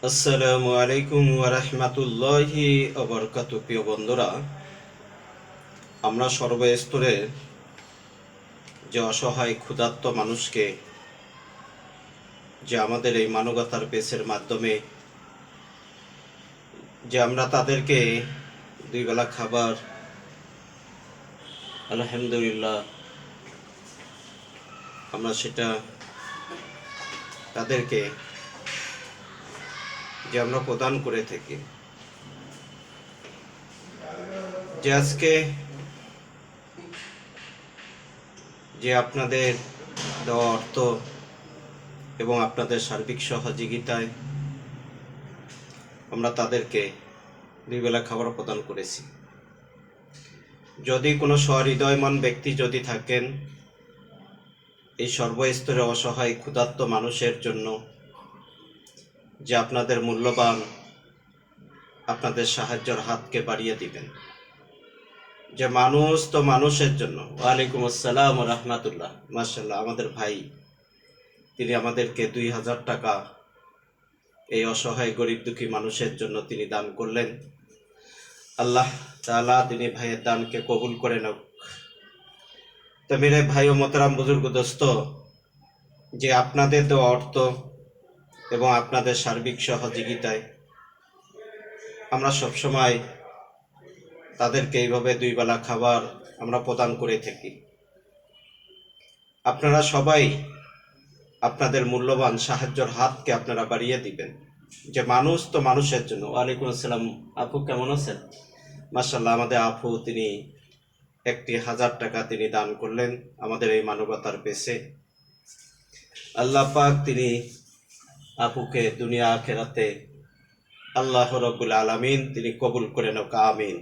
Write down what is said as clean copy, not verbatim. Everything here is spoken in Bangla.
আসসালামু আলাইকুম ওয়া রাহমাতুল্লাহি ওয়া বারাকাতুহু। প্রিয় বন্ধুরা, আমরা সর্বস্তরে যে অসহায় ক্ষুধার্ত মানুষকে যে আমাদের এই মানবতার পেছের মাধ্যমে যে আমরা তাদেরকে দুই বেলা খাবার আলহামদুলিল্লাহ আমরা সেটা তাদেরকে যে আমরা প্রদান করে থাকি, যে আজকে যে আপনাদের দেওয়া অর্থ এবং আপনাদের সার্বিক সহযোগিতায় আমরা তাদেরকে দুই বেলা খাবার প্রদান করেছি। যদি কোনো সহৃদয়মান ব্যক্তি যদি থাকেন এই সর্বস্তরে অসহায় ক্ষুধার্ত মানুষের জন্য, যে আপনাদের মূল্যবান আপনাদের সাহায্যের হাতকে বাড়িয়ে দিবেন, যে মানুষ তো মানুষের জন্য। ওয়ালাইকুম আসসালাম রহমাতুল্লাহ। মাশাআল্লাহ, আমাদের ভাই তিনি আমাদেরকে 2000 টাকা এই অসহায় গরিব দুঃখী মানুষের জন্য তিনি দান করলেন। আল্লাহ তাআলা তিনি ভাইয়ের দানকে কবুল করে নাও। তো মেরে ভাই ও মোহতারাম বুজুর্গ দোস্ত, যে আপনাদের দেওয়া অর্থ এবং আপনাদের সার্বিক সহযোগিতায় আমরা সবসময় তাদেরকে এইভাবে দুই বেলা খাবার আমরা প্রদান করে থাকি। আপনারা সবাই আপনাদের মূল্যবান সাহায্যের হাতকে আপনারা বাড়িয়ে দিবেন, যে মানুষ তো মানুষের জন্য। ওয়ালাইকুম আসসালাম আপু, কেমন আছেন? মাশাআল্লাহ, আমাদের আপু তিনি 1000 টাকা তিনি দান করলেন আমাদের এই মানবতার পেছে। আল্লাহ পাক তিনি আপুকে দুনিয়া আখেরাতে আল্লাহ রাব্বুল আলামিন তিনি কবুল করে নাও, আমিন।